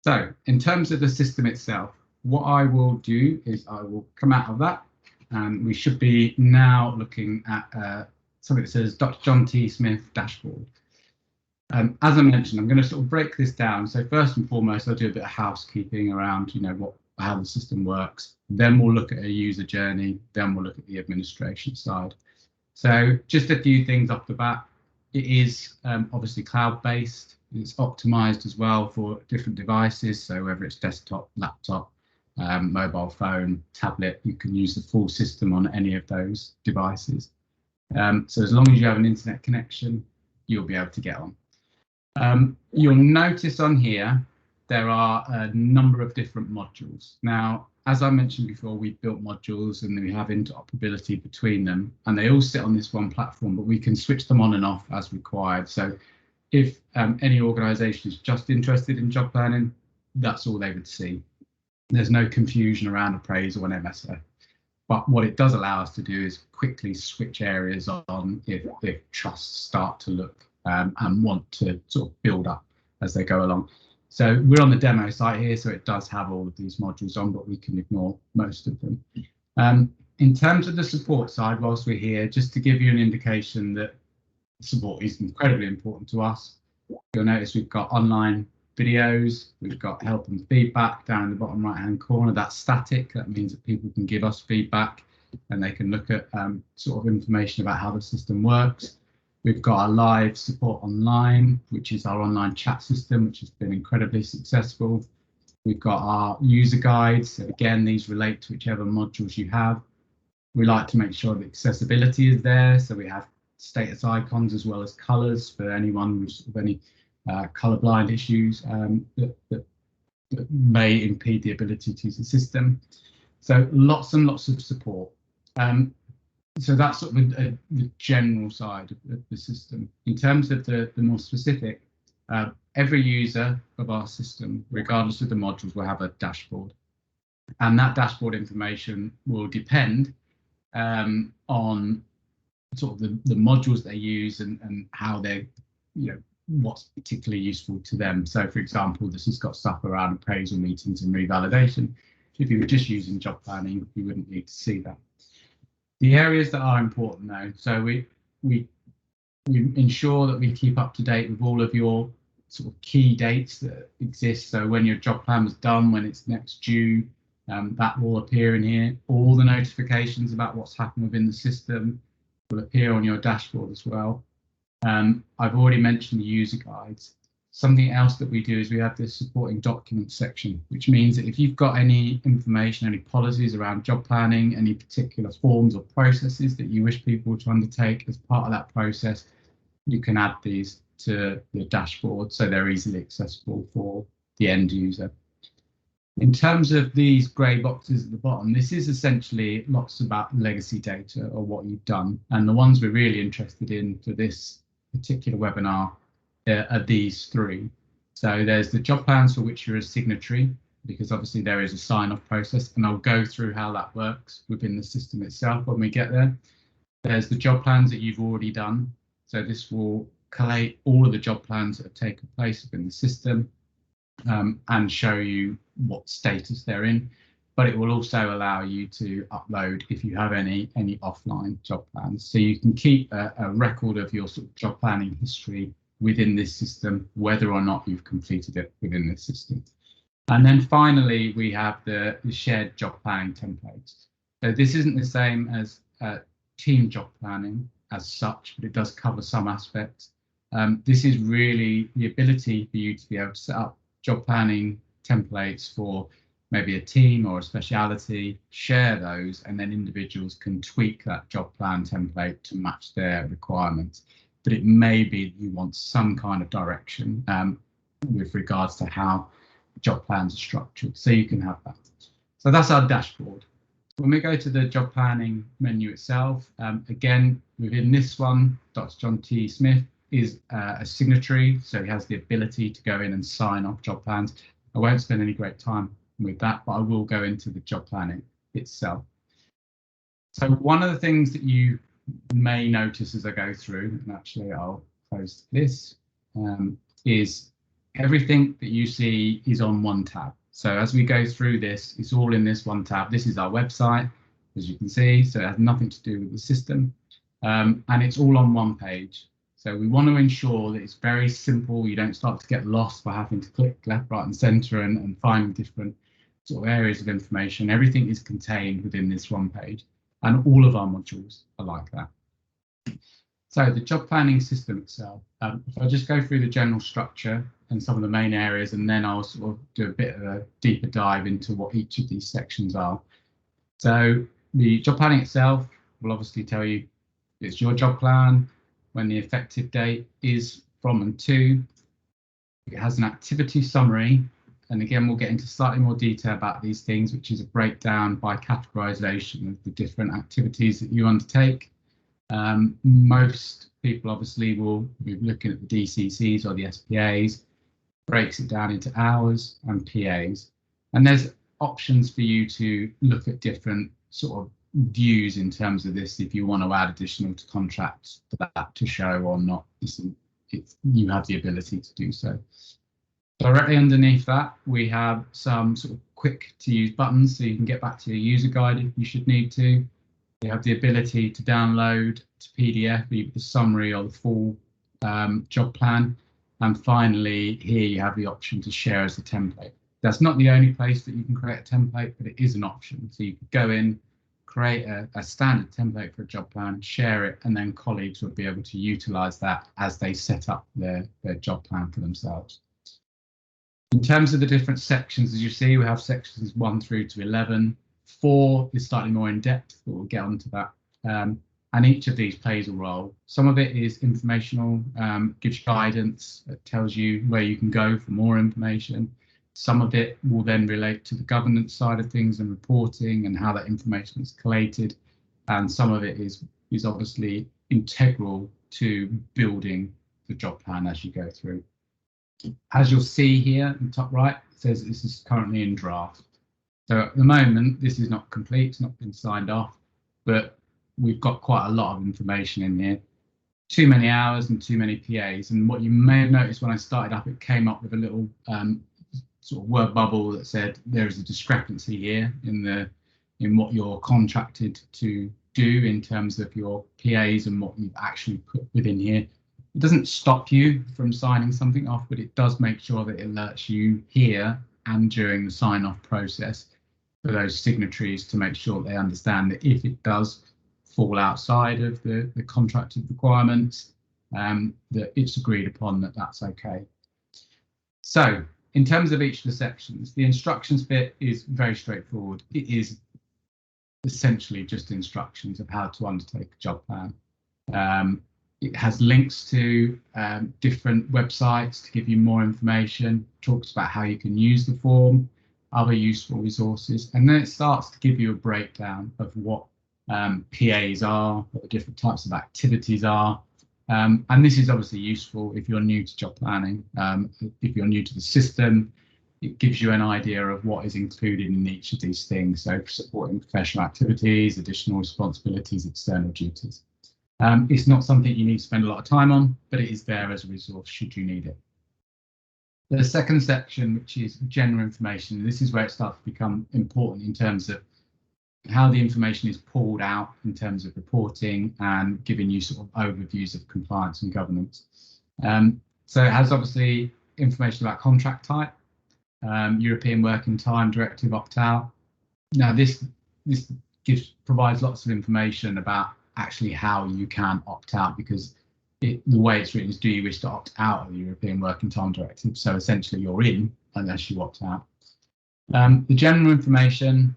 So in terms of the system itself, what I will do is I will come out of that, and we should be now looking at something that says Dr. John T. Smith dashboard. As I mentioned, I'm going to sort of break this down. So first and foremost, I'll do a bit of housekeeping around, how the system works. Then we'll look at a user journey. Then we'll look at the administration side. So just a few things off the bat. It is obviously cloud-based. It's optimized as well for different devices. So whether it's desktop, laptop, mobile phone, tablet, you can use the full system on any of those devices. So as long as you have an internet connection, you'll be able to get on. You'll notice on here, there are a number of different modules. Now, as I mentioned before, we've built modules and we have interoperability between them, and they all sit on this one platform, but we can switch them on and off as required. So if any organisation is just interested in job planning, that's all they would see. There's no confusion around appraisal and MSA. But what it does allow us to do is quickly switch areas on if trusts start to look and want to sort of build up as they go along. So we're on the demo site here, so it does have all of these modules on, but we can ignore most of them. In terms of the support side, whilst we're here, just to give you an indication that support is incredibly important to us, you'll notice we've got online videos, we've got help and feedback down in the bottom right hand corner. That's static. That means that people can give us feedback and they can look at sort of information about how the system works. We've got our live support online, which is our online chat system, which has been incredibly successful. We've got our user guides. So again, these relate to whichever modules you have. We like to make sure that accessibility is there. So we have status icons as well as colours for anyone with sort of any colourblind issues that may impede the ability to use the system. So lots and lots of support. So that's sort of the general side of the system. In terms of the more specific, every user of our system, regardless of the modules, will have a dashboard. And that dashboard information will depend on sort of the modules they use and how they're, what's particularly useful to them. So, for example, this has got stuff around appraisal meetings and revalidation. If you were just using job planning, you wouldn't need to see that. The areas that are important though, so we ensure that we keep up to date with all of your sort of key dates that exist. So when your job plan was done, when it's next due, that will appear in here. All the notifications about what's happened within the system will appear on your dashboard as well. I've already mentioned the user guides. Something else that we do is we have this supporting documents section, which means that if you've got any information, any policies around job planning, any particular forms or processes that you wish people to undertake as part of that process, you can add these to the dashboard so they're easily accessible for the end user. In terms of these grey boxes at the bottom, this is essentially lots about legacy data or what you've done. And the ones we're really interested in for this particular webinar are these three. So there's the job plans for which you're a signatory, because obviously there is a sign-off process, and I'll go through how that works within the system itself when we get there. There's the job plans that you've already done. So this will collate all of the job plans that have taken place within the system and show you what status they're in. But it will also allow you to upload if you have any offline job plans. So you can keep a record of your sort of job planning history within this system, whether or not you've completed it within this system. And then finally, we have the shared job planning templates. So this isn't the same as team job planning as such, but it does cover some aspects. This is really the ability for you to be able to set up job planning templates for maybe a team or a speciality, share those, and then individuals can tweak that job plan template to match their requirements. But it may be you want some kind of direction with regards to how job plans are structured, so you can have that. So that's our dashboard. When we go to the job planning menu itself, again, within this one, Dr. John T. Smith is a signatory, so he has the ability to go in and sign off job plans. I won't spend any great time with that, but I will go into the job planning itself. So one of the things that you may notice as I go through, and actually I'll close this, is Everything that you see is on one tab. So as we go through this, it's all in this one tab. This is our website, as you can see, so it has nothing to do with the system, and it's all on one page. So we want to ensure that it's very simple. You don't start to get lost by having to click left, right and centre and find different sort of areas of information. Everything is contained within this one page, and all of our modules are like that. So the job planning system itself, if I just go through the general structure and some of the main areas, and then I'll sort of do a bit of a deeper dive into what each of these sections are. So the job planning itself will obviously tell you it's your job plan, when the effective date is from and to. It has an activity summary, and again we'll get into slightly more detail about these things, which is a breakdown by categorization of the different activities that you undertake. Most people obviously will be looking at the DCCs or the SPAs, breaks it down into hours and PAs, and there's options for you to look at different sort of views in terms of this if you want to add additional to contracts for that to show or not. You have the ability to do so. Directly underneath that, we have some sort of quick to use buttons, so you can get back to your user guide if you should need to. You have the ability to download to PDF either the summary or the full job plan. And finally, here you have the option to share as a template. That's not the only place that you can create a template, but it is an option. So you could go in, create a standard template for a job plan, share it, and then colleagues will be able to utilize that as they set up their job plan for themselves. In terms of the different sections, as you see, we have sections 1 through to 11. 4 is slightly more in depth, but we'll get onto that. And each of these plays a role. Some of it is informational, gives you guidance, it tells you where you can go for more information. Some of it will then relate to the governance side of things and reporting and how that information is collated. And some of it is obviously integral to building the job plan as you go through. As you'll see here in the top right, it says this is currently in draft. So at the moment, this is not complete, it's not been signed off, but we've got quite a lot of information in here. Too many hours and too many PAs. And what you may have noticed when I started up, it came up with a little sort of word bubble that said there is a discrepancy here in what you're contracted to do in terms of your PAs and what you've actually put within here. It doesn't stop you from signing something off, but it does make sure that it alerts you here and during the sign-off process for those signatories to make sure they understand that if it does fall outside of the contracted requirements, that it's agreed upon that that's okay. So in terms of each of the sections, the instructions bit is very straightforward. It is essentially just instructions of how to undertake a job plan. It has links to different websites to give you more information, talks about how you can use the form, other useful resources, and then it starts to give you a breakdown of what PAs are, what the different types of activities are. And this is obviously useful if you're new to job planning. If you're new to the system, it gives you an idea of what is included in each of these things. So supporting professional activities, additional responsibilities, external duties. It's not something you need to spend a lot of time on, but it is there as a resource should you need it. The second section, which is general information, this is where it starts to become important in terms of how the information is pulled out in terms of reporting and giving you sort of overviews of compliance and governance. So it has obviously information about contract type, European Working Time Directive opt-out. Now this provides lots of information about actually how you can opt out, because the way it's written is, do you wish to opt out of the European Working Time Directive? So essentially you're in unless you opt out. The general information,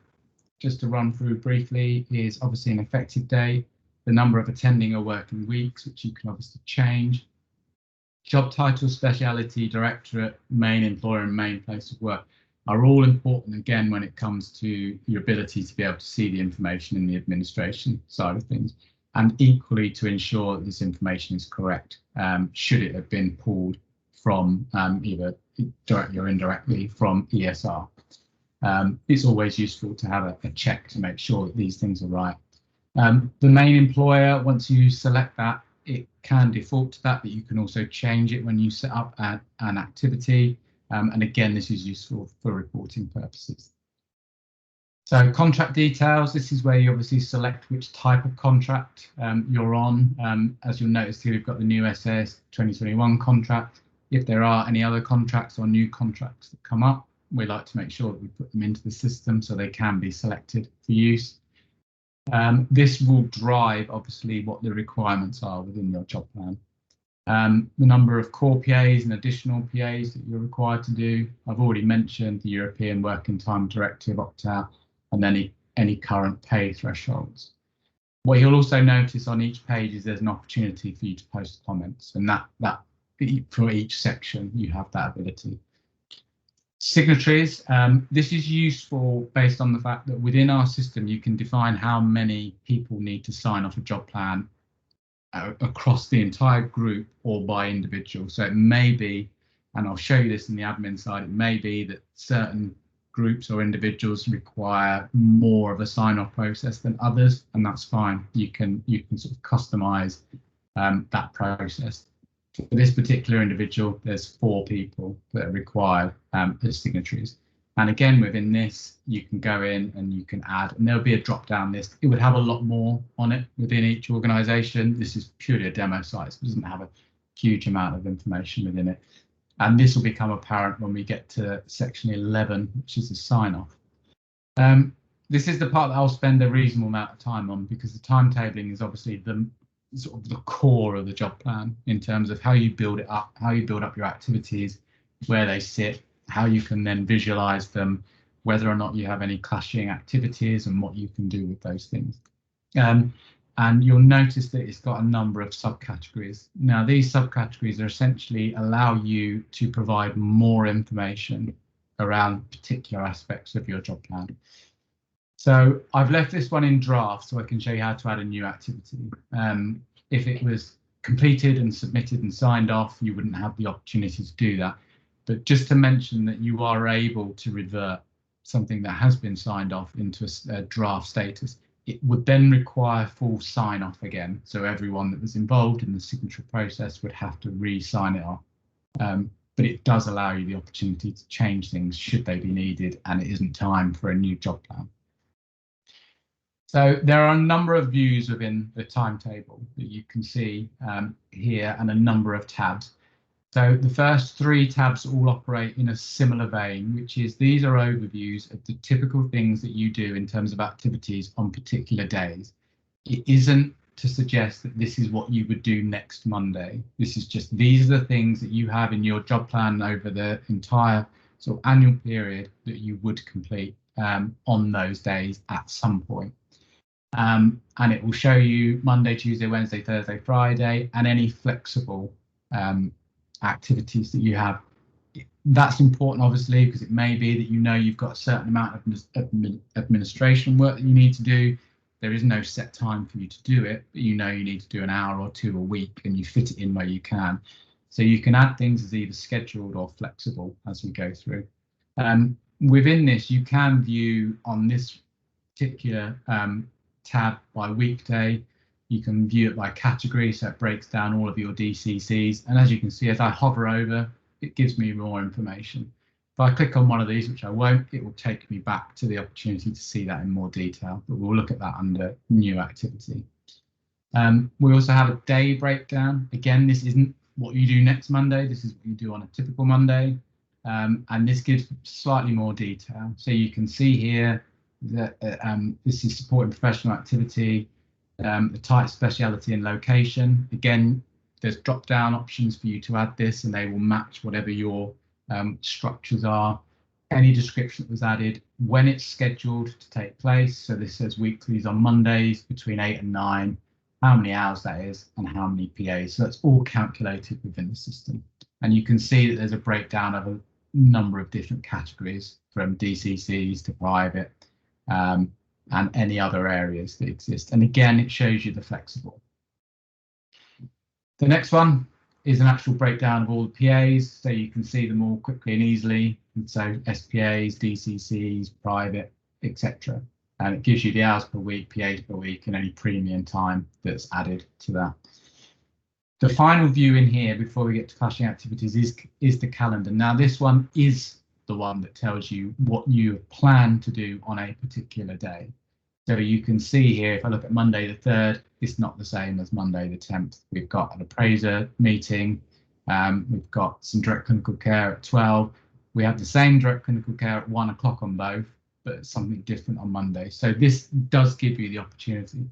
just to run through briefly, is obviously an effective date, the number of attending or working weeks, which you can obviously change, job title, speciality, directorate, main employer and main place of work are all important again when it comes to your ability to be able to see the information in the administration side of things, and equally to ensure that this information is correct should it have been pulled from either directly or indirectly from ESR. It's always useful to have a check to make sure that these things are right. The main employer, once you select that, it can default to that, but you can also change it when you set up an activity. And again, this is useful for reporting purposes. So contract details, this is where you obviously select which type of contract you're on. As you'll notice here, we've got the new SAS 2021 contract. If there are any other contracts or new contracts that come up, we like to make sure that we put them into the system so they can be selected for use. This will drive, obviously, what the requirements are within your job plan. The number of core PAs and additional PAs that you're required to do. I've already mentioned the European Working Time Directive opt-out and any current pay thresholds. What you'll also notice on each page is there's an opportunity for you to post comments, and that for each section you have that ability. Signatories, this is useful based on the fact that within our system you can define how many people need to sign off a job plan across the entire group or by individual. So it may be, and I'll show you this in the admin side, it may be that certain groups or individuals require more of a sign-off process than others, and that's fine. You can sort of customize that process. For this particular individual, there's 4 people that are required as signatories. And again, within this, you can go in and you can add, and there'll be a drop-down list. It would have a lot more on it within each organisation. This is purely a demo site, so it doesn't have a huge amount of information within it. And this will become apparent when we get to section 11, which is the sign-off. This is the part that I'll spend a reasonable amount of time on, because the timetabling is obviously the sort of the core of the job plan in terms of how you build it up, how you build up your activities, where they sit, how you can then visualize them, whether or not you have any clashing activities and what you can do with those things. And you'll notice that it's got a number of subcategories. Now, these subcategories are essentially allow you to provide more information around particular aspects of your job plan. So I've left this one in draft so I can show you how to add a new activity. If it was completed and submitted and signed off, you wouldn't have the opportunity to do that. But just to mention that you are able to revert something that has been signed off into a draft status. It would then require full sign off again. So everyone that was involved in the signature process would have to re-sign it off. But it does allow you the opportunity to change things should they be needed and it isn't time for a new job plan. So there are a number of views within the timetable that you can see here and a number of tabs. So the first 3 tabs all operate in a similar vein, which is these are overviews of the typical things that you do in terms of activities on particular days. It isn't to suggest that this is what you would do next Monday. This is just these are the things that you have in your job plan over the entire sort of annual period that you would complete on those days at some point. And it will show you Monday, Tuesday, Wednesday, Thursday, Friday, and any flexible activities that you have. That's important, obviously, because it may be that you know you've got a certain amount of administration work that you need to do. There is no set time for you to do it, but you know you need to do an hour or 2 a week and you fit it in where you can. So you can add things as either scheduled or flexible as we go through. Within this, you can view on this particular tab by weekday. You can view it by category, so it breaks down all of your DCCs. And as you can see, as I hover over, it gives me more information. If I click on one of these, which I won't, it will take me back to the opportunity to see that in more detail, but we'll look at that under new activity. We also have a day breakdown. Again, this isn't what you do next Monday. This is what you do on a typical Monday. And this gives slightly more detail. So you can see here that this is supporting professional activity, the type, speciality and location. Again, there's drop down options for you to add this and they will match whatever your structures are. Any description that was added, when it's scheduled to take place. So this says weeklies on Mondays between 8 and 9, how many hours that is and how many PAs. So that's all calculated within the system. And you can see that there's a breakdown of a number of different categories from DCCs to private and any other areas that exist. And again, it shows you the flexible. The next one is an actual breakdown of all the PAs, so you can see them all quickly and easily. And so SPAs, DCCs, private, etc. And it gives you the hours per week, PAs per week, and any premium time that's added to that. The final view in here before we get to clashing activities is the calendar. Now this one is the one that tells you what you plan to do on a particular day. So you can see here, if I look at Monday the 3rd, it's not the same as Monday the 10th. We've got an appraiser meeting. We've got some direct clinical care at 12. We have the same direct clinical care at 1 o'clock on both, but something different on Monday. So this does give you the opportunity.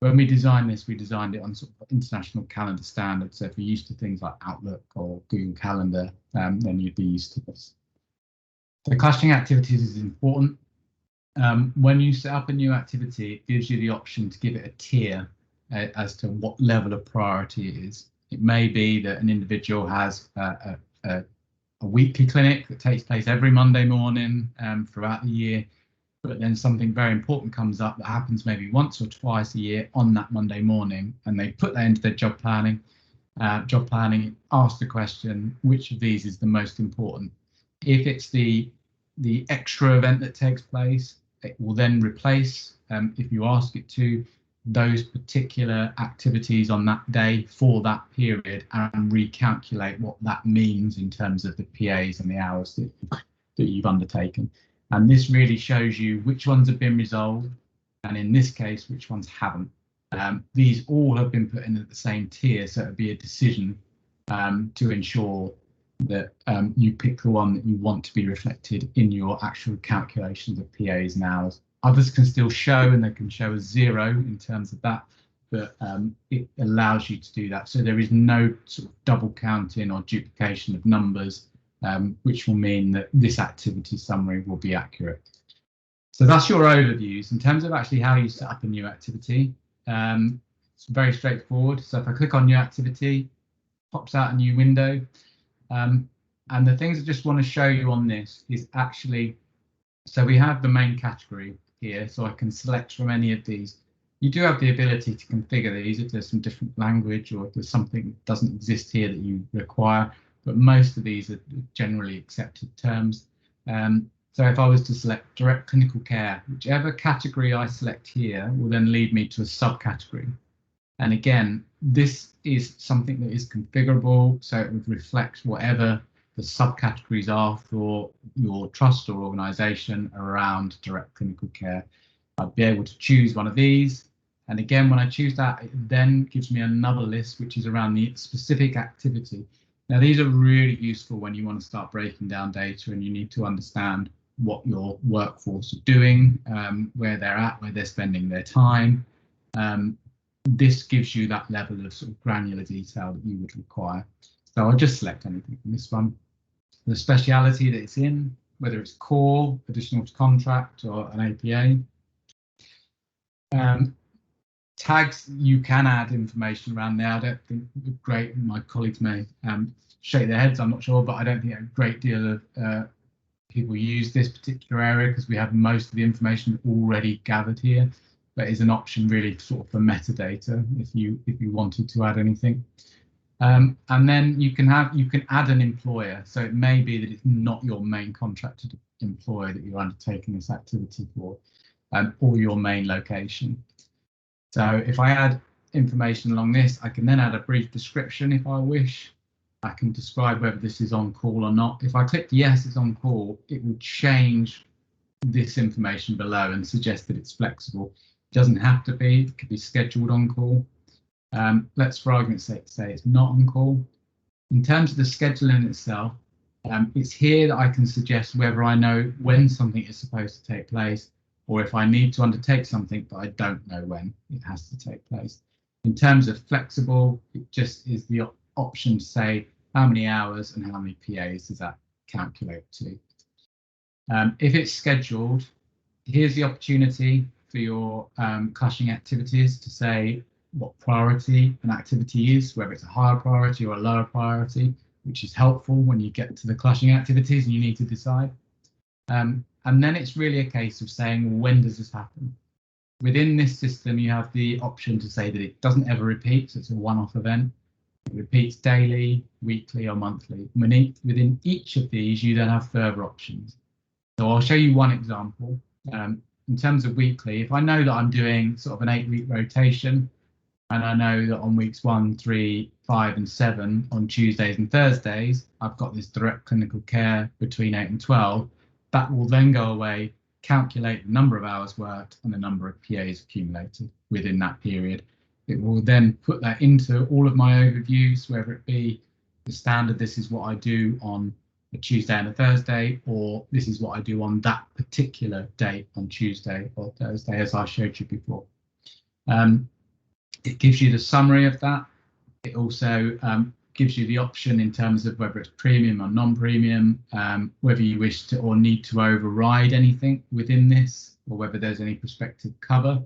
When we designed this, we designed it on sort of international calendar standards. So if you're used to things like Outlook or Google Calendar, then you'd be used to this. The clashing activities is important. When you set up a new activity, it gives you the option to give it a tier as to what level of priority it is. It may be that an individual has a weekly clinic that takes place every Monday morning throughout the year, but then something very important comes up that happens maybe once or twice a year on that Monday morning, and they put that into their job planning. Job planning asks the question, which of these is the most important? If it's the extra event that takes place, it will then replace, if you ask it to, those particular activities on that day for that period and recalculate what that means in terms of the PAs and the hours that you've undertaken. And this really shows you which ones have been resolved, and in this case, which ones haven't. These all have been put in at the same tier, so it would be a decision to ensure that you pick the one that you want to be reflected in your actual calculations of PAs and hours. Others can still show, and they can show as 0 in terms of that, but it allows you to do that. So there is no sort of double counting or duplication of numbers, which will mean that this activity summary will be accurate. So that's your overviews. In terms of actually how you set up a new activity, it's very straightforward. So if I click on new activity, pops out a new window. And the things I just want to show you on this is actually, so we have the main category here, so I can select from any of these. You do have the ability to configure these if there's some different language or if there's something that doesn't exist here that you require, but most of these are generally accepted terms. So if I was to select direct clinical care, whichever category I select here will then lead me to a subcategory. And again, this is something that is configurable, so it would reflect whatever the subcategories are for your trust or organisation around direct clinical care. I'd be able to choose one of these. And again, when I choose that, it then gives me another list, which is around the specific activity. Now, these are really useful when you want to start breaking down data and you need to understand what your workforce are doing, where they're at, where they're spending their time. This gives you that level of sort of granular detail that you would require. So I'll just select anything from this one. The speciality that it's in, whether it's core, additional to contract, or an APA. Tags, you can add information around there. I don't think great, my colleagues may shake their heads, I'm not sure, but I don't think a great deal of people use this particular area because we have most of the information already gathered here. But is an option really sort of for metadata if you wanted to add anything. And then you can add an employer. So it may be that it's not your main contracted employer that you're undertaking this activity for, or your main location. So if I add information along this, I can then add a brief description if I wish. I can describe whether this is on call or not. If I click yes, it's on call, it will change this information below and suggest that it's flexible. It doesn't have to be, it could be scheduled on call. Let's, for argument's sake, say it's not on call. In terms of the scheduling itself, it's here that I can suggest whether I know when something is supposed to take place, or if I need to undertake something but I don't know when it has to take place. In terms of flexible, it just is the option to say how many hours and how many PAs does that calculate to. If it's scheduled, here's the opportunity for your clashing activities to say what priority an activity is, whether it's a higher priority or a lower priority, which is helpful when you get to the clashing activities and you need to decide. And then it's really a case of saying, when does this happen? Within this system, you have the option to say that it doesn't ever repeat, so it's a one-off event. It repeats daily, weekly, or monthly. Within each of these, you then have further options. So I'll show you one example. In terms of weekly, if I know that I'm doing sort of an 8-week rotation, And I know that on weeks 1, 3, 5 and 7 on Tuesdays and Thursdays, I've got this direct clinical care between 8 and 12. That will then go away, calculate the number of hours worked and the number of PAs accumulated within that period. It will then put that into all of my overviews, whether it be the standard, this is what I do on a Tuesday and a Thursday, or this is what I do on that particular day on Tuesday or Thursday, as I showed you before. It gives you the summary of that. It also gives you the option in terms of whether it's premium or non-premium, whether you wish to or need to override anything within this, or whether there's any prospective cover.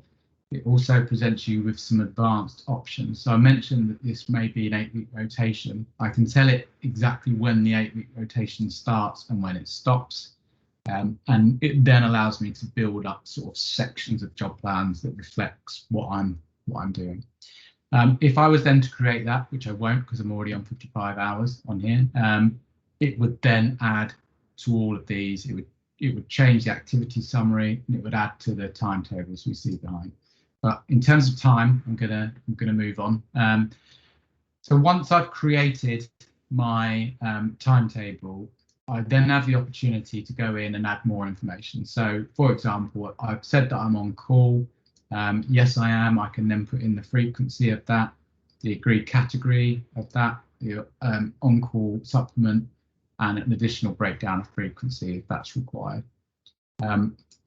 It also presents you with some advanced options. So I mentioned that this may be an 8-week rotation. I can tell it exactly when the 8-week rotation starts and when it stops. And it then allows me to build up sort of sections of job plans that reflects what I'm doing. If I was then to create that, which I won't because I'm already on 55 hours on here, it would then add to all of these. It would change the activity summary and it would add to the timetables we see behind. But in terms of time, I'm gonna move on. So once I've created my timetable, I then have the opportunity to go in and add more information. So, for example, I've said that I'm on call. Yes, I am. I can then put in the frequency of that, the agreed category of that, the on-call supplement, and an additional breakdown of frequency if that's required.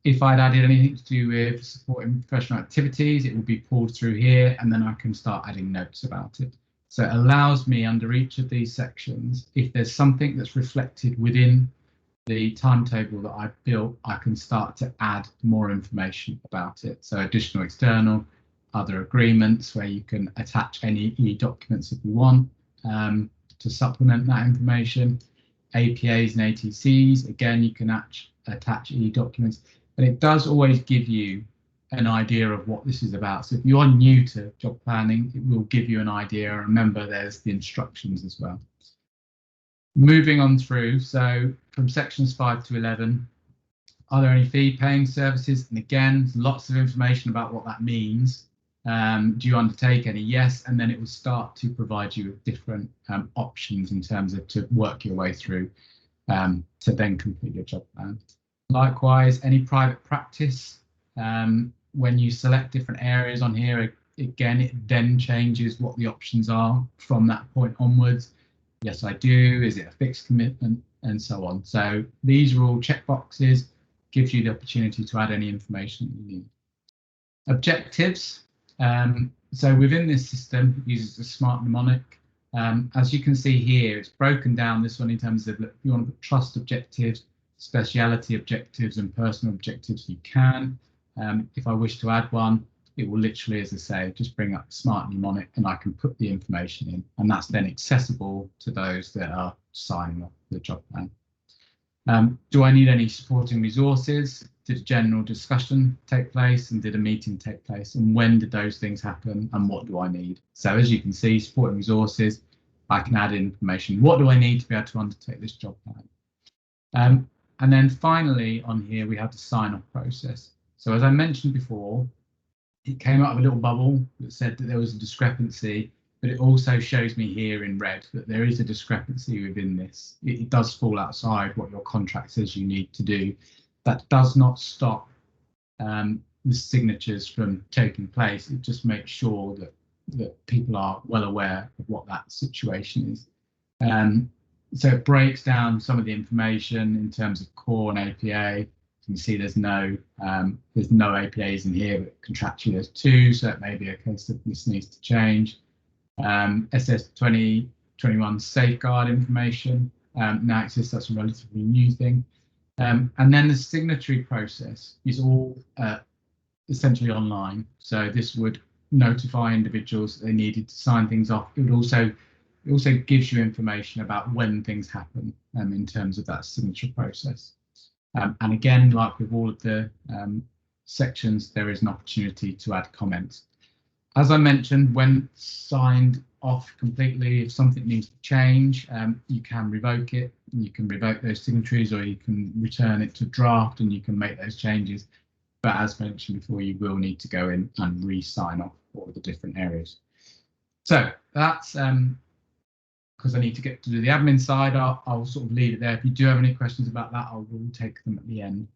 If I'd added anything to do with supporting professional activities, it will be pulled through here, and then I can start adding notes about it. So it allows me under each of these sections, if there's something that's reflected within the timetable that I've built, I can start to add more information about it. So additional external, other agreements where you can attach any e-documents if you want to supplement that information. APAs and ATCs, again, you can attach e-documents, but it does always give you an idea of what this is about. So if you are new to job planning, it will give you an idea. Remember, there's the instructions as well. Moving on through, so from sections 5 to 11, are there any fee-paying services? And again, lots of information about what that means. Do you undertake any? Yes, and then it will start to provide you with different options in terms of to work your way through to then complete your job plan. Likewise, any private practice, when you select different areas on here, again, it then changes what the options are from that point onwards. Yes, I do. Is it a fixed commitment? And so on. So these are all checkboxes, gives you the opportunity to add any information that you need. Objectives. So within this system, it uses a smart mnemonic. As you can see here, it's broken down this one in terms of, if you want to put trust objectives, speciality objectives and personal objectives, you can. If I wish to add one, it will literally, as I say, just bring up smart mnemonic and I can put the information in, and that's then accessible to those that are signing up for the job plan. Do I need any supporting resources? Did a general discussion take place and did a meeting take place? And when did those things happen and what do I need? So as you can see, supporting resources, I can add information. What do I need to be able to undertake this job plan? And then finally on here, we have the sign-off process. So as I mentioned before, it came up with a little bubble that said that there was a discrepancy, but it also shows me here in red that there is a discrepancy within this. It does fall outside what your contract says you need to do. That does not stop the signatures from taking place. It just makes sure that people are well aware of what that situation is. So it breaks down some of the information in terms of core and APA. You can see there's no APAs in here, but contractually there's 2, so it may be a case that this needs to change. SS 2021 safeguard information now exists. That's a relatively new thing. And then the signatory process is all essentially online. So this would notify individuals that they needed to sign things off. It also gives you information about when things happen in terms of that signature process. And again, like with all of the sections, there is an opportunity to add comments. As I mentioned, when signed off completely, if something needs to change, you can revoke it. You can revoke those signatories, or you can return it to draft and you can make those changes. But as mentioned before, you will need to go in and re-sign off all the different areas. So that's because I need to get to do the admin side. I'll sort of leave it there. If you do have any questions about that, I will take them at the end.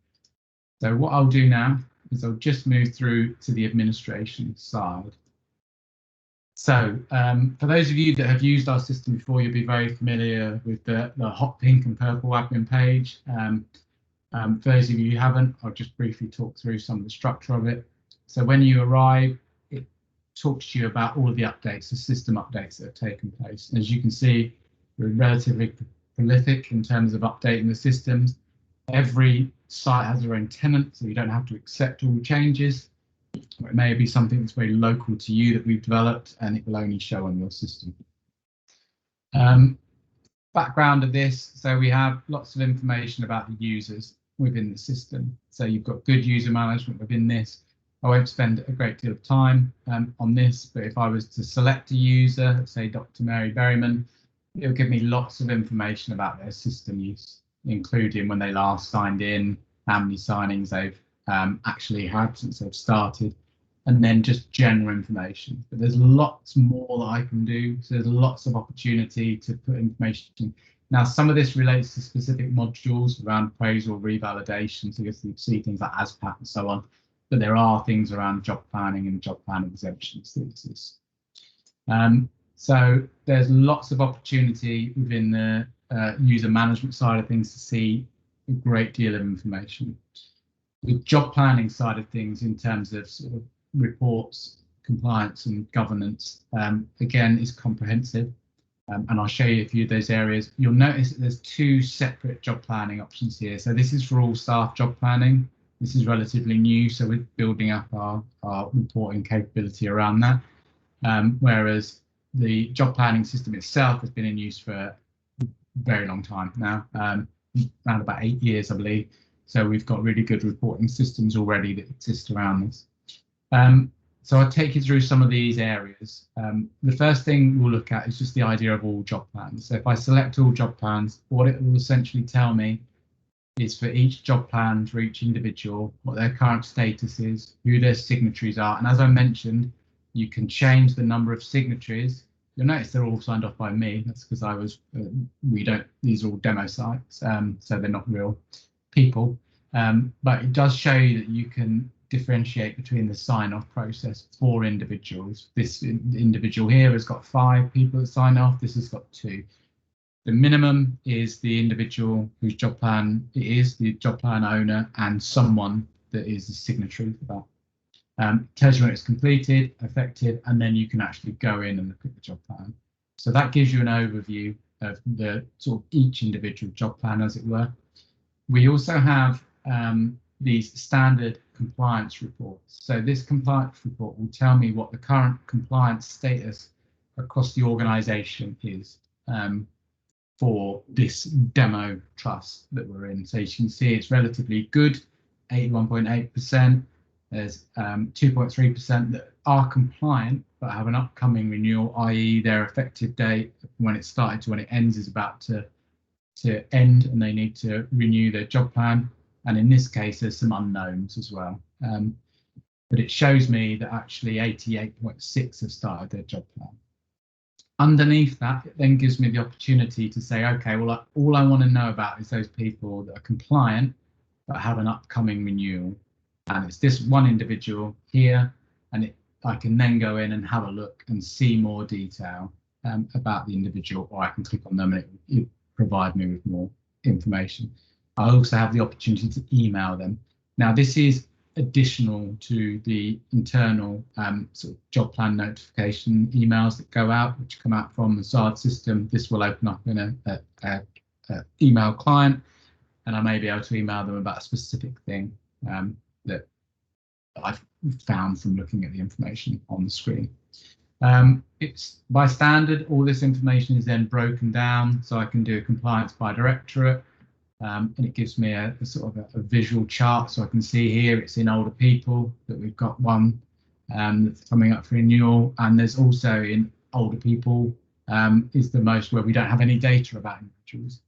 So what I'll do now is I'll just move through to the administration side. So for those of you that have used our system before, you'll be very familiar with the hot pink and purple admin page. For those of you who haven't, I'll just briefly talk through some of the structure of it. So when you arrive, it talks to you about all of the updates, the system updates that have taken place. And as you can see, we're relatively prolific in terms of updating the systems. Every site has their own tenant, so you don't have to accept all changes. It may be something that's very local to you that we've developed, and it will only show on your system. Background of this, so we have lots of information about the users within the system. So you've got good user management within this. I won't spend a great deal of time on this, but if I was to select a user, say Dr. Mary Berryman, it'll give me lots of information about their system use, including when they last signed in, how many signings they've actually had since they've started, and then just general information. But there's lots more that I can do, so there's lots of opportunity to put information in. Now, some of this relates to specific modules around appraisal, revalidation, so you see things like ASPAT and so on, but there are things around job planning and job plan exemptions that exist. So there's lots of opportunity within the user management side of things to see a great deal of information. The job planning side of things, in terms of sort of reports, compliance and governance, again, is comprehensive. And I'll show you a few of those areas. You'll notice that there's two separate job planning options here. So this is for all staff job planning. This is relatively new, so we're building up our reporting capability around that. Whereas the job planning system itself has been in use for a very long time now, around about 8 years, I believe. So we've got really good reporting systems already that exist around this. So I'll take you through some of these areas. The first thing we'll look at is just the idea of all job plans. So if I select all job plans, what it will essentially tell me is for each job plan, for each individual, what their current status is, who their signatories are. And as I mentioned, you can change the number of signatories. You'll notice they're all signed off by me. That's because I was, these are all demo sites, so they're not real people. But it does show you that you can differentiate between the sign-off process for individuals. This individual here has got 5 people that sign off. This has got 2. The minimum is the individual whose job plan it is, the job plan owner, and someone that is the signatory for that. Tells you when it's completed, effective, and then you can actually go in and look at the job plan. So that gives you an overview of the sort of each individual job plan, as it were. We also have these standard compliance reports. So this compliance report will tell me what the current compliance status across the organisation is for this demo trust that we're in. So you can see it's relatively good, 81.8%. There's 2.3% that are compliant but have an upcoming renewal, i.e. their effective date when it started to when it ends is about to end, and they need to renew their job plan. And in this case, there's some unknowns as well. But it shows me that actually 88.6 have started their job plan. Underneath that, it then gives me the opportunity to say, okay, well, all I want to know about is those people that are compliant but have an upcoming renewal. And it's this one individual here, and I can then go in and have a look and see more detail about the individual, or I can click on them and it provide me with more information. I also have the opportunity to email them. Now, this is additional to the internal sort of job plan notification emails that go out, which come out from the SARD system. This will open up in a email client, and I may be able to email them about a specific thing that I've found from looking at the information on the screen. It's by standard, all this information is then broken down, so I can do a compliance by directorate, and it gives me a sort of a visual chart. So I can see here it's in older people that we've got one that's coming up for renewal, and there's also in older people is the most where we don't have any data about individuals.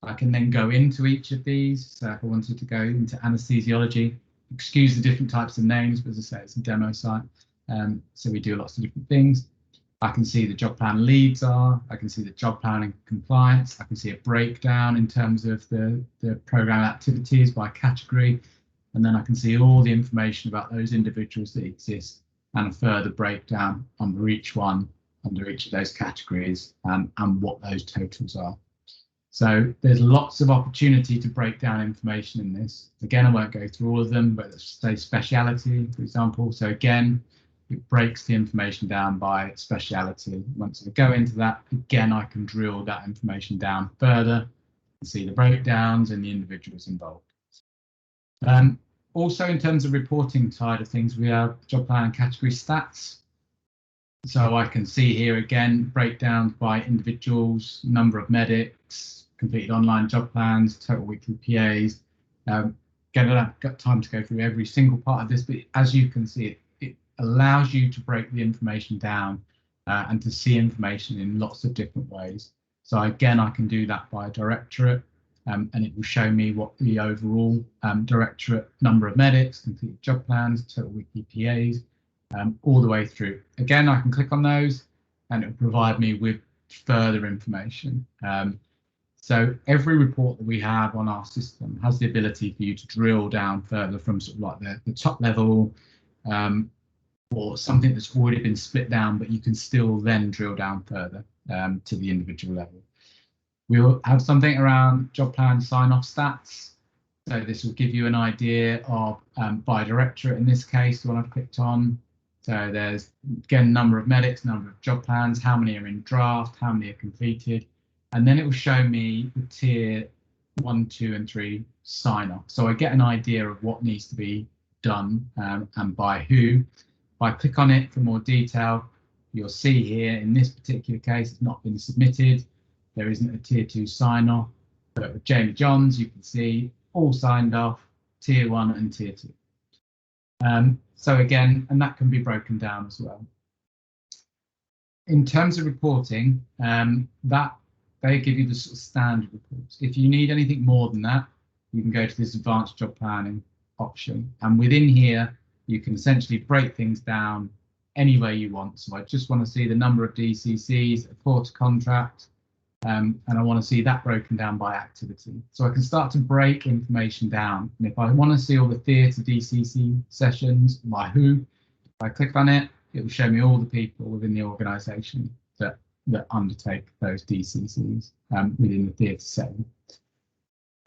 I can then go into each of these. So if I wanted to go into anesthesiology, excuse the different types of names, but as I say, it's a demo site. So we do lots of different things. I can see the job plan leads are, I can see the job planning compliance, I can see a breakdown in terms of the program activities by category, and then I can see all the information about those individuals that exist and a further breakdown under each one, under each of those categories, and what those totals are. So there's lots of opportunity to break down information in this. Again, I won't go through all of them, but let's say speciality, for example. So again, it breaks the information down by speciality. Once I go into that, again, I can drill that information down further and see the breakdowns and the individuals involved. Also, in terms of reporting side of things, we have job plan and category stats. So I can see here again breakdowns by individuals, number of medics, completed online job plans, total weekly PAs. Again, I haven't got time to go through every single part of this, but as you can see, it allows you to break the information down and to see information in lots of different ways. So again, I can do that by directorate, and it will show me what the overall directorate number of medics, completed job plans, total weekly PAs, all the way through. Again, I can click on those and it will provide me with further information. So every report that we have on our system has the ability for you to drill down further from sort of like the top level, or something that's already been split down, but you can still then drill down further to the individual level. We'll have something around job plan sign-off stats. So this will give you an idea of by directorate in this case, the one I've clicked on. So there's again number of medics, number of job plans, how many are in draft, how many are completed, and then it will show me the tier 1, 2, and 3 sign off. So I get an idea of what needs to be done and by who. If I click on it for more detail, you'll see here in this particular case it's not been submitted. There isn't a tier 2 sign off, but with Jamie Johns you can see all signed off, tier 1 and tier 2. So again, and that can be broken down as well. In terms of reporting, that they give you the sort of standard reports. If you need anything more than that, you can go to this advanced job planning option, and within here you can essentially break things down any way you want. So I just want to see the number of DCCs, a quarter contract, and I want to see that broken down by activity. So I can start to break information down. And if I want to see all the theatre DCC sessions by who, if I click on it, it will show me all the people within the organisation that undertake those DCCs within the theatre setting.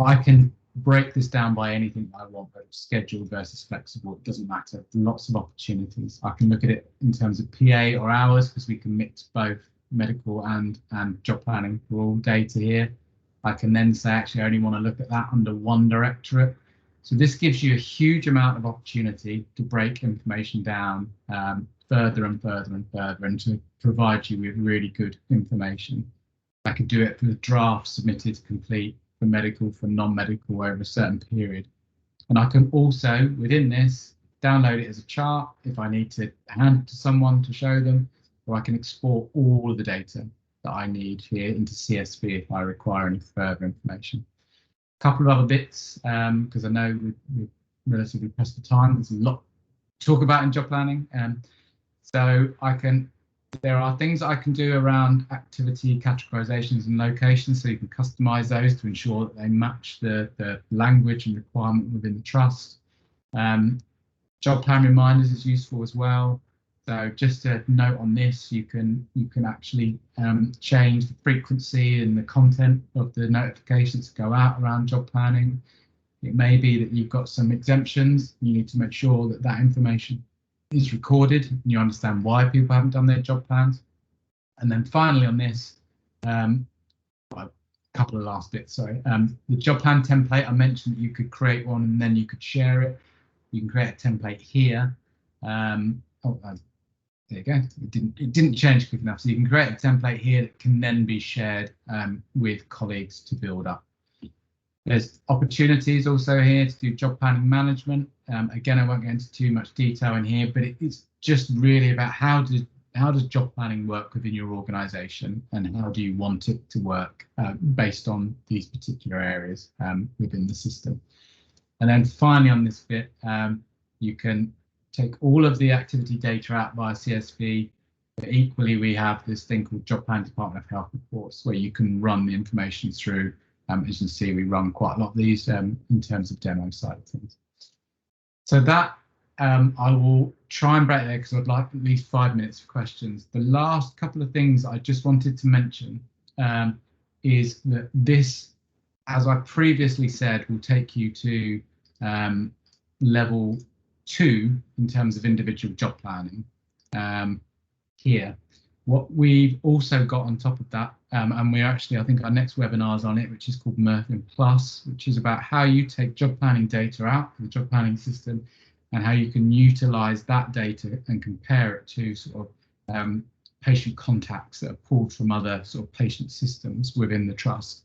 I can break this down by anything that I want, whether it's scheduled versus flexible, it doesn't matter. Lots of opportunities. I can look at it in terms of PA or hours, because we can mix both medical and job planning for all data here. I can then say, actually, I only want to look at that under one directorate. So this gives you a huge amount of opportunity to break information down further and further and further, and to provide you with really good information. I could do it for the draft submitted complete, for medical, for non-medical over a certain period. And I can also, within this, download it as a chart if I need to hand it to someone to show them, or I can export all of the data that I need here into CSV if I require any further information. A couple of other bits, because I know we're relatively pressed for time. There's a lot to talk about in job planning. So there are things I can do around activity categorizations and locations, so you can customize those to ensure that they match the language and requirement within the trust. Job plan reminders is useful as well. So just a note on this, you can actually change the frequency and the content of the notifications that go out around job planning. It may be that you've got some exemptions. You need to make sure that that information is recorded and you understand why people haven't done their job plans. And then finally on this, well, a couple of last bits, sorry. The job plan template, I mentioned that you could create one and then you could share it. You can create a template here. There you go. It didn't change quick enough. So you can create a template here that can then be shared with colleagues to build up. There's opportunities also here to do job planning management. Again, I won't get into too much detail in here, but it's just really about how does job planning work within your organisation, and how do you want it to work based on these particular areas within the system. And then finally on this bit, you can take all of the activity data out via CSV, But equally, we have this thing called Job Planning Department of Health reports where you can run the information through. As you can see, we run quite a lot of these in terms of demo side of things. So that I will try and break there because I'd like at least 5 minutes for questions. The last couple of things I just wanted to mention is that this, as I previously said, will take you to level 2 in terms of individual job planning here. What we've also got on top of that, and we're actually, I think our next webinar is on it, which is called Merfin Plus, which is about how you take job planning data out of the job planning system and how you can utilize that data and compare it to sort of patient contacts that are pulled from other sort of patient systems within the trust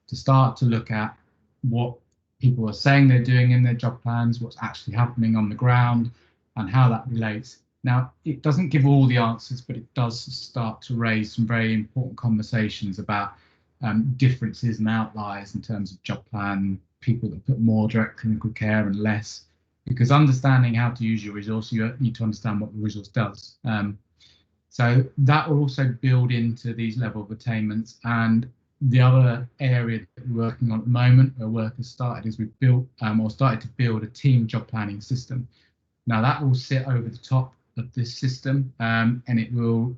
to start to look at what people are saying they're doing in their job plans, what's actually happening on the ground, and how that relates. Now, it doesn't give all the answers, but it does start to raise some very important conversations about differences and outliers in terms of job plan, people that put more direct clinical care and less, because understanding how to use your resource, you need to understand what the resource does. So that will also build into these level of attainments. And the other area that we're working on at the moment, where work has started, is we've built or started to build a team job planning system. Now that will sit over the top of this system, and it will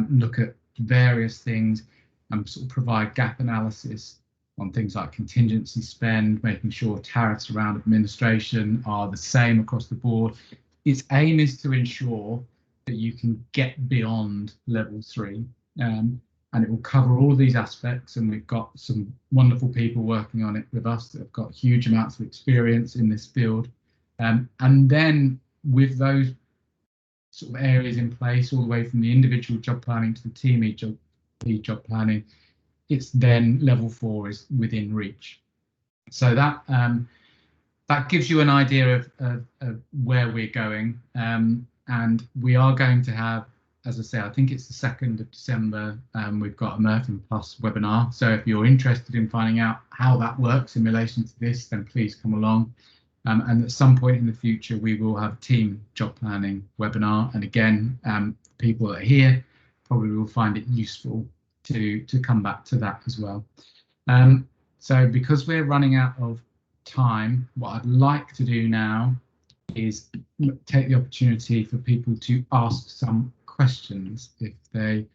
look at various things and sort of provide gap analysis on things like contingency spend, making sure tariffs around administration are the same across the board. Its aim is to ensure that you can get beyond level 3, and it will cover all these aspects, and we've got some wonderful people working on it with us that have got huge amounts of experience in this field, and then with those sort of areas in place, all the way from the individual job planning to the team job planning, it's then level 4 is within reach. So that that gives you an idea of where we're going, and we are going to have, as I say, I think it's the 2nd of December, we've got a Merfin Plus webinar. So if you're interested in finding out how that works in relation to this, then please come along. And at some point in the future, we will have a team job planning webinar. And again, people that are here probably will find it useful to come back to that as well. So because we're running out of time, what I'd like to do now is take the opportunity for people to ask some questions if they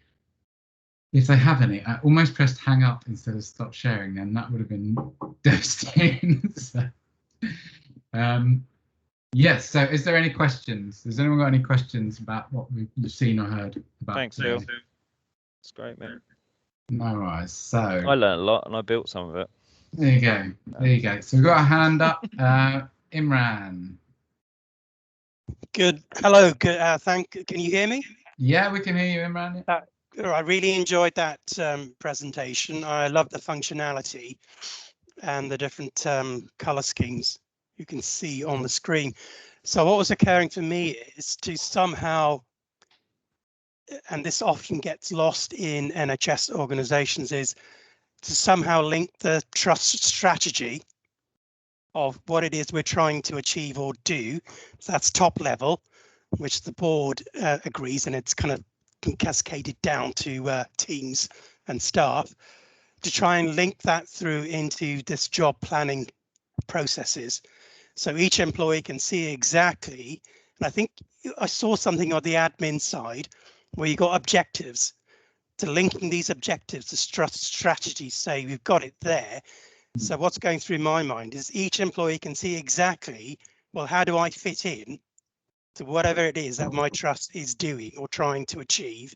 have any. I almost pressed hang up instead of stop sharing, then that would have been devastating. So, yes, so is there any questions? Has anyone got any questions about what we've seen or heard about? Thanks, Phil. It's great, man. No worries. So I learned a lot and I built some of it. There you go. There you go. So we've got a hand up. Imran. Good. Hello. Good. Can you hear me? Yeah, we can hear you, Imran. I really enjoyed that presentation. I love the functionality and the different color schemes you can see on the screen. So what was occurring for me is to somehow, and this often gets lost in NHS organizations, is to somehow link the trust strategy of what it is we're trying to achieve or do. So that's top level, which the board agrees, and it's kind of cascaded down to teams and staff, to try and link that through into this job planning processes. So each employee can see exactly, and I think I saw something on the admin side where you got objectives, to linking these objectives to strategies, say we've got it there. So what's going through my mind is each employee can see exactly, well, how do I fit in to whatever it is that my trust is doing or trying to achieve?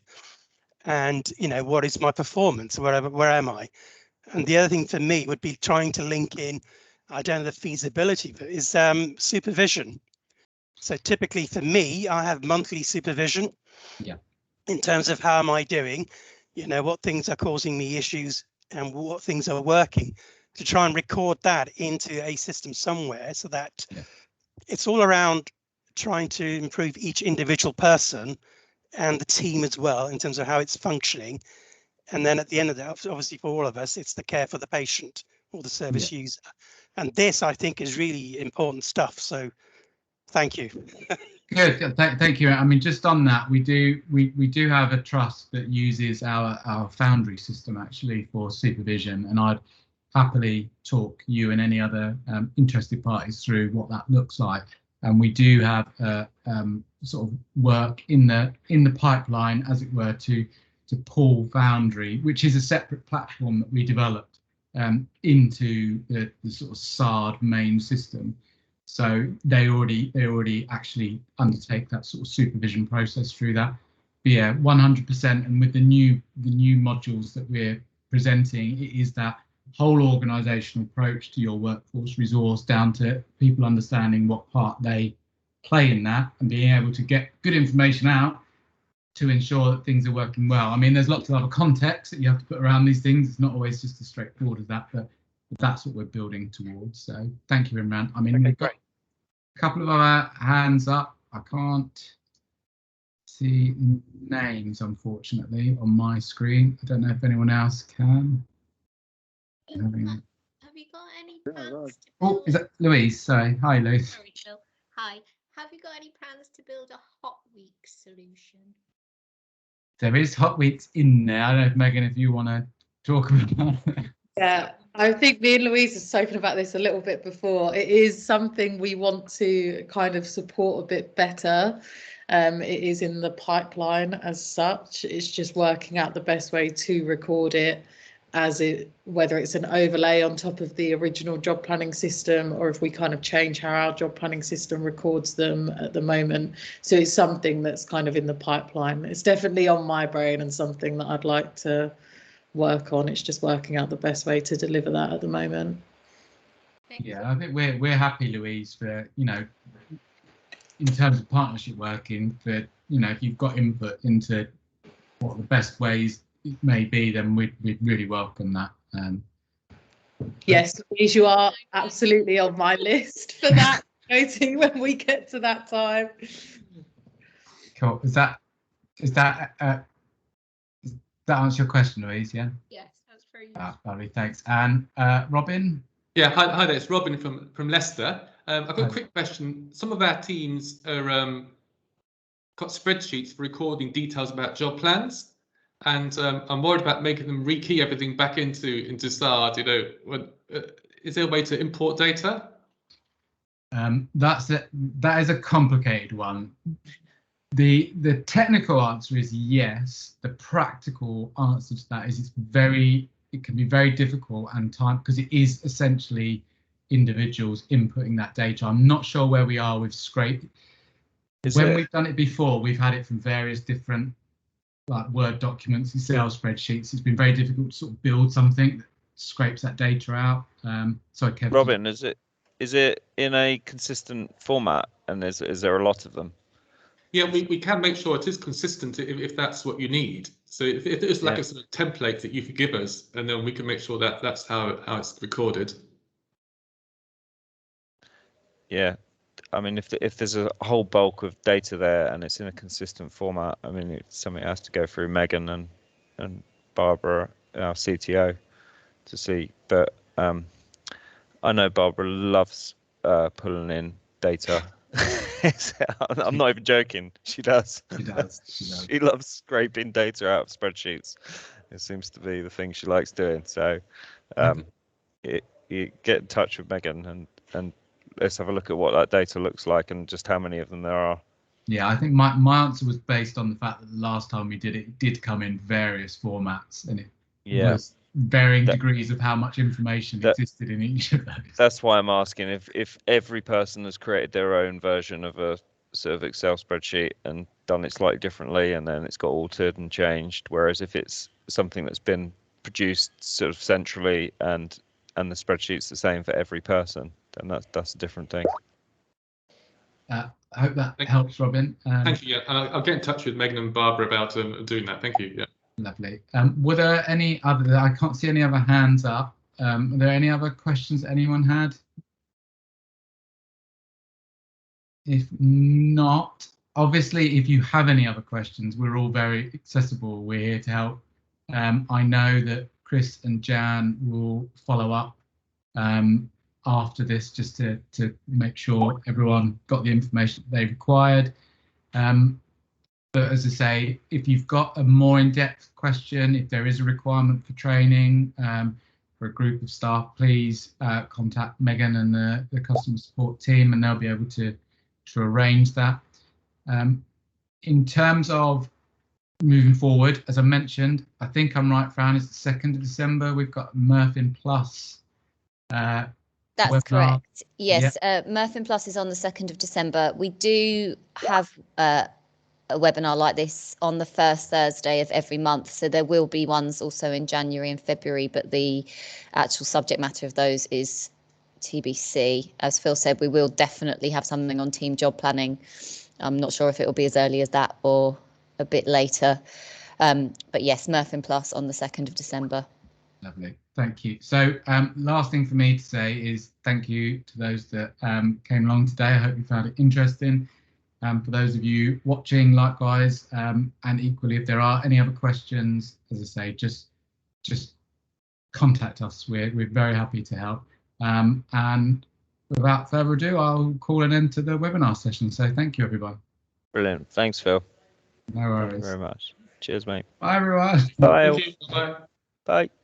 And, you know, what is my performance? Where am I? And the other thing for me would be trying to link in, I don't know the feasibility, but is supervision. So typically for me, I have monthly supervision. Yeah. In terms of how am I doing, you know, what things are causing me issues and what things are working, to try and record that into a system somewhere, so that it's all around trying to improve each individual person and the team as well in terms of how it's functioning. And then at the end of that, obviously for all of us, it's the care for the patient or the service user. And this, I think, is really important stuff. So thank you. Good. Thank you. I mean, just on that, we do have a trust that uses our Foundry system actually for supervision, and I'd happily talk you and any other interested parties through what that looks like. And we do have sort of work in the pipeline, as it were, to pull Foundry, which is a separate platform that we developed into the sort of SARD main system. So they already actually undertake that sort of supervision process through that. But yeah, 100%. And with the new modules that we're presenting, it is that whole organisational approach to your workforce resource, down to people understanding what part they play in that and being able to get good information out to ensure that things are working well. I mean, there's lots of other context that you have to put around these things. It's not always just as straightforward as that, but that's what we're building towards. So thank you, Imran. I mean, we've got a couple of other hands up. I can't see names, unfortunately, on my screen. I don't know if anyone else can. Have you got any plans to Oh, build... is that Louise? Sorry. Hi, Louise. Sorry, Phil. Hi. Have you got any plans to build a hot week solution? There is Hot Weeks in there. I don't know if Megan, if you want to talk about it. Yeah, I think me and Louise have spoken about this a little bit before. It is something we want to kind of support a bit better. It is in the pipeline as such. It's just working out the best way to record it, whether it's an overlay on top of the original job planning system, or if we kind of change how our job planning system records them at the moment. So it's something that's kind of in the pipeline. It's definitely on my brain and something that I'd like to work on. It's just working out the best way to deliver that at the moment. Yeah, I think we're happy, Louise, for, you know, in terms of partnership working, for, you know, if you've got input into what the best ways it may be, then we'd really welcome that. Yes, Louise, you are absolutely on my list for that voting when we get to that time. Cool. Does that answer your question, Louise? Yeah. Yes, that's very useful. Lovely, thanks. And Robin? Yeah, hi there. It's Robin from Leicester. I've got a quick question. Some of our teams are got spreadsheets for recording details about job plans, and I'm worried about making them rekey everything back into SARD. You know, is there a way to import data? That is a complicated one. The technical answer is yes. The practical answer to that is it can be very difficult and time, because it is essentially individuals inputting that data. I'm not sure where we are with Scrape. We've done it before, we've had it from various different like Word documents, Excel spreadsheets. It's been very difficult to sort of build something that scrapes that data out. Sorry, Kevin. Robin, is it in a consistent format, and is there a lot of them? Yeah, we can make sure it is consistent if that's what you need. So if there's like a sort of template that you could give us, and then we can make sure that that's how it's recorded. Yeah, I mean, if there's a whole bulk of data there and it's in a consistent format, I mean, it's something that has to go through Megan and Barbara, our CTO, to see. But I know Barbara loves pulling in data. I'm not even joking. She does. She does. She loves scraping data out of spreadsheets. It seems to be the thing she likes doing. So you get in touch with Megan and let's have a look at what that data looks like and just how many of them there are. Yeah, I think my answer was based on the fact that the last time we did it, it did come in various formats, and it was varying degrees of how much information existed in each of those. That's why I'm asking if every person has created their own version of a sort of Excel spreadsheet and done it slightly differently, and then it's got altered and changed, whereas if it's something that's been produced sort of centrally and the spreadsheet's the same for every person, then that's a different thing. I hope that helps, Robin. Thank you. Yeah, I'll get in touch with Megan and Barbara about doing that. Thank you. Yeah. Lovely. Were there any other? I can't see any other hands up. Are there any other questions anyone had? If not, obviously, if you have any other questions, we're all very accessible. We're here to help. I know that Chris and Jan will follow up after this just to make sure everyone got the information they required. But as I say, if you've got a more in-depth question, if there is a requirement for training for a group of staff, please contact Megan and the customer support team, and they'll be able to arrange that. In terms of moving forward, as I mentioned, I think I'm right, Fran, it's the 2nd of December. We've got Murfin Plus. That's webinar. correct. Yes, Murfin Plus is on the 2nd of December. We do have a webinar like this on the first Thursday of every month, so there will be ones also in January and February, but the actual subject matter of those is TBC. As Phil said, we will definitely have something on team job planning. I'm not sure if it will be as early as that or a bit later, but yes, Murfin Plus on the 2nd of December. Lovely, thank you. So last thing for me to say is thank you to those that came along today. I hope you found it interesting. For those of you watching, likewise, and equally, if there are any other questions, as I say, just contact us. We're very happy to help. And without further ado, I'll call an end to the webinar session. So thank you, everyone. Brilliant. Thanks, Phil. No worries. Thank you very much. Cheers, mate. Bye, everyone. Bye. Thank you. Bye. Bye.